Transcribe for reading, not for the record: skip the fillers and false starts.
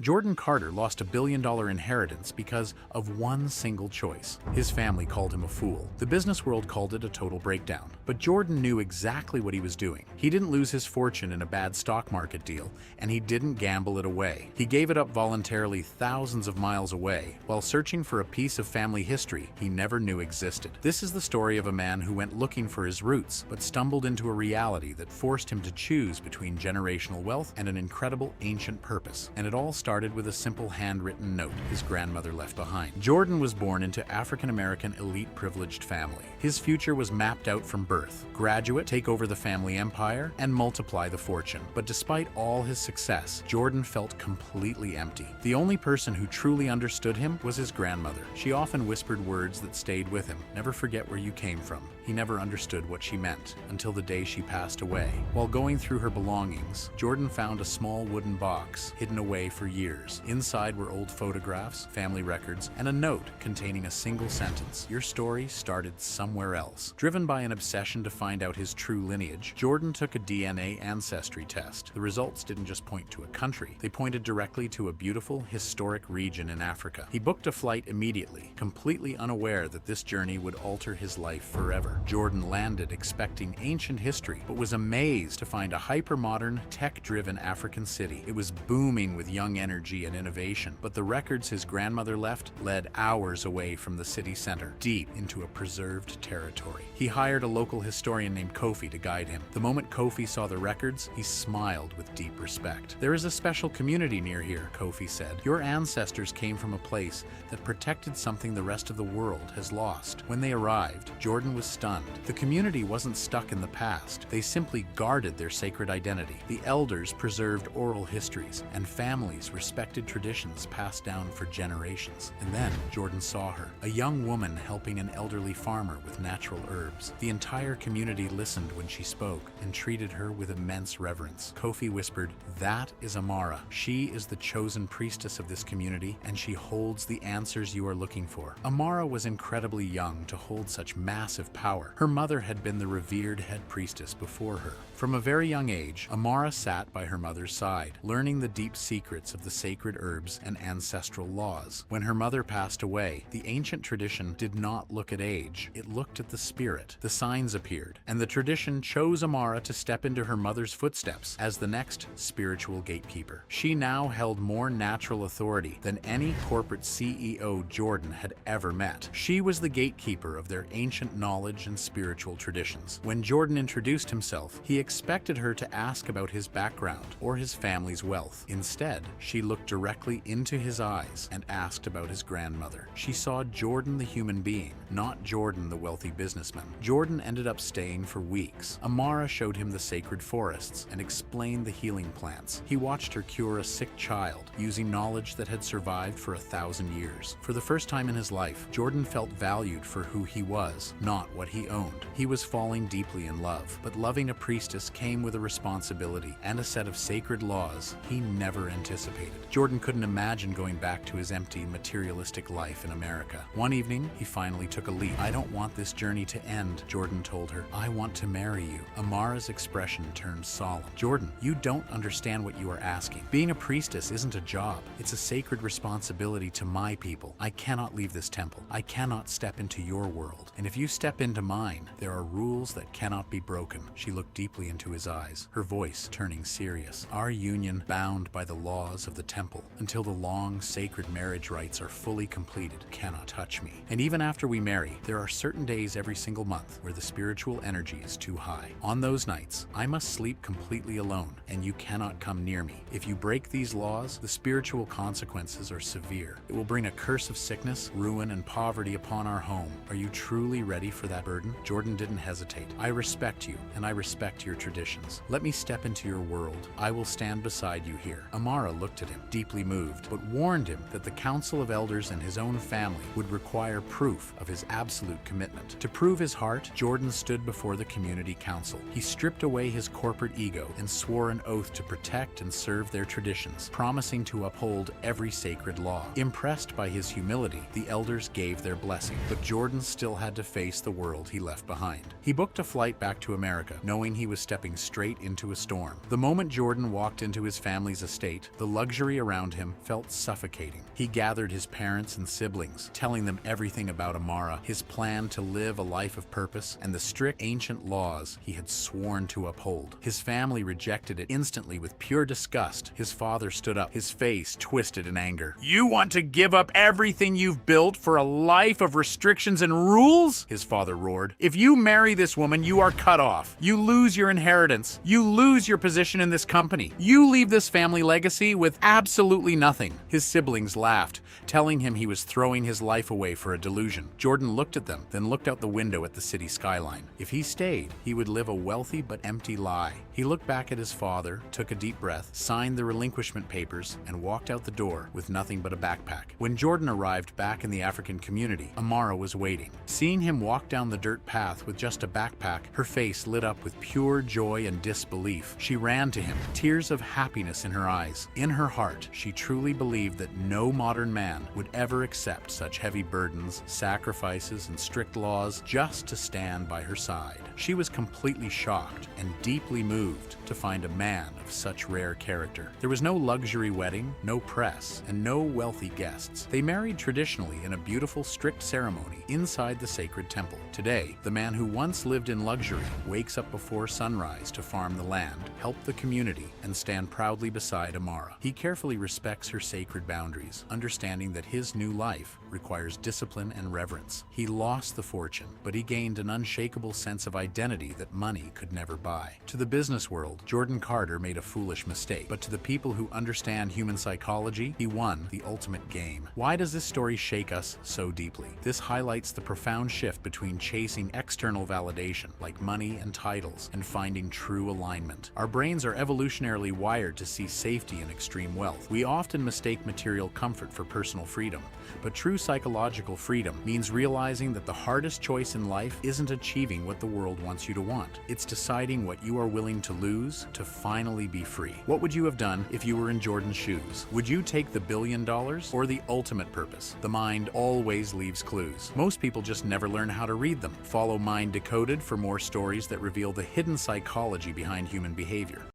Jordan Carter lost $1 billion inheritance because of one single choice. His family called him a fool. The business world called it a total breakdown. But Jordan knew exactly what he was doing. He didn't lose his fortune in a bad stock market deal, and he didn't gamble it away. He gave it up voluntarily thousands of miles away, while searching for a piece of family history he never knew existed. This is the story of a man who went looking for his roots, but stumbled into a reality that forced him to choose between generational wealth and an incredible ancient purpose. And it all started with a simple handwritten note his grandmother left behind. Jordan was born into African-American elite privileged family. His future was mapped out from birth. Graduate, take over the family empire, and multiply the fortune. But despite all his success, Jordan felt completely empty. The only person who truly understood him was his grandmother. She often whispered words that stayed with him. Never forget where you came from. He never understood what she meant until the day she passed away. While going through her belongings, Jordan found a small wooden box hidden away for years. Inside were old photographs, family records, and a note containing a single sentence: "Your story started somewhere else." Driven by an obsession to find out his true lineage, Jordan took a DNA ancestry test. The results didn't just point to a country, they pointed directly to a beautiful, historic region in Africa. He booked a flight immediately, completely unaware that this journey would alter his life forever. Jordan landed expecting ancient history, but was amazed to find a hyper-modern, tech-driven African city. It was booming with young energy and innovation, but the records his grandmother left led hours away from the city center, deep into a preserved territory. He hired a local historian named Kofi to guide him. The moment Kofi saw the records, he smiled with deep respect. "There is a special community near here," Kofi said. "Your ancestors came from a place that protected something the rest of the world has lost." When they arrived, Jordan was stunned. The community wasn't stuck in the past. They simply guarded their sacred identity. The elders preserved oral histories, and families respected traditions passed down for generations. And then Jordan saw her, a young woman helping an elderly farmer with natural herbs. The entire community listened when she spoke and treated her with immense reverence. Kofi whispered, "That is Amara. She is the chosen priestess of this community, and she holds the answers you are looking for." Amara was incredibly young to hold such massive power. Her mother had been the revered head priestess before her. From a very young age, Amara sat by her mother's side, learning the deep secrets of the sacred herbs and ancestral laws. When her mother passed away, the ancient tradition did not look at age. It looked at the spirit. The signs appeared, and the tradition chose Amara to step into her mother's footsteps as the next spiritual gatekeeper. She now held more natural authority than any corporate CEO Jordan had ever met. She was the gatekeeper of their ancient knowledge and spiritual traditions. When Jordan introduced himself, he expected her to ask about his background or his family's wealth. Instead, she looked directly into his eyes and asked about his grandmother. She saw Jordan the human being, not Jordan the wealthy businessman. Jordan ended up staying for weeks. Amara showed him the sacred forests and explained the healing plants. He watched her cure a sick child using knowledge that had survived for 1,000 years. For the first time in his life, Jordan felt valued for who he was, not what he owned. He was falling deeply in love, but loving a priestess came with a responsibility and a set of sacred laws he never anticipated. Jordan couldn't imagine going back to his empty, materialistic life in America. One evening, he finally took a leap. "I don't want this journey to end," Jordan told her. "I want to marry you." Amara's expression turned solemn. "Jordan, you don't understand what you are asking. Being a priestess isn't a job. It's a sacred responsibility to my people. I cannot leave this temple. I cannot step into your world. And if you step into mine, there are rules that cannot be broken." She looked deeply into his eyes, her voice turning serious. "Our union bound by the laws of the temple until the long, sacred marriage rites are fully completed cannot touch me. And even after we marry, there are certain days every single month where the spiritual energy is too high. On those nights, I must sleep completely alone, and you cannot come near me. If you break these laws, the spiritual consequences are severe. It will bring a curse of sickness, ruin, and poverty upon our home. Are you truly ready for that burden?" Jordan didn't hesitate. "I respect you, and I respect your traditions. Let me step into your world. I will stand beside you here." Amara looked at him, deeply moved, but warned him that the Council of Elders and his own family would require proof of his absolute commitment. To prove his heart, Jordan stood before the community council. He stripped away his corporate ego and swore an oath to protect and serve their traditions, promising to uphold every sacred law. Impressed by his humility, the elders gave their blessing, but Jordan still had to face the world he left behind. He booked a flight back to America, knowing he was stepping straight into a storm. The moment Jordan walked into his family's estate, the luxury luxury around him felt suffocating. He gathered his parents and siblings, telling them everything about Amara, his plan to live a life of purpose, and the strict ancient laws he had sworn to uphold. His family rejected it instantly with pure disgust. His father stood up, his face twisted in anger. "You want to give up everything you've built for a life of restrictions and rules?" his father roared. "If you marry this woman, you are cut off. You lose your inheritance. You lose your position in this company. You leave this family legacy with absolutely nothing." His siblings laughed, telling him he was throwing his life away for a delusion. Jordan looked at them, then looked out the window at the city skyline. If he stayed, he would live a wealthy but empty lie. He looked back at his father, took a deep breath, signed the relinquishment papers, and walked out the door with nothing but a backpack. When Jordan arrived back in the African community, Amara was waiting. Seeing him walk down the dirt path with just a backpack, her face lit up with pure joy and disbelief. She ran to him, tears of happiness in her eyes. In her heart, she truly believed that no modern man would ever accept such heavy burdens, sacrifices, and strict laws just to stand by her side. She was completely shocked and deeply moved to find a man of such rare character. There was no luxury wedding, no press, and no wealthy guests. They married traditionally in a beautiful, strict ceremony inside the sacred temple. Today, the man who once lived in luxury wakes up before sunrise to farm the land, help the community, and stand proudly beside Amara. He carefully respects her sacred boundaries, understanding that his new life requires discipline and reverence. He lost the fortune, but he gained an unshakable sense of identity that money could never buy. To the business world, Jordan Carter made a foolish mistake, but to the people who understand human psychology, he won the ultimate game. Why does this story shake us so deeply? This highlights the profound shift between chasing external validation, like money and titles, and finding true alignment. Our brains are evolutionarily wired to see safety in extreme wealth. We often mistake material comfort for personal freedom, but true psychological freedom means realizing that the hardest choice in life isn't achieving what the world wants you to want. It's deciding what you are willing to lose to finally be free. What would you have done if you were in Jordan's shoes? Would you take the $1 billion or the ultimate purpose? The mind always leaves clues. Most people just never learn how to read them. Follow Mind Decoded for more stories that reveal the hidden psychology behind human behavior.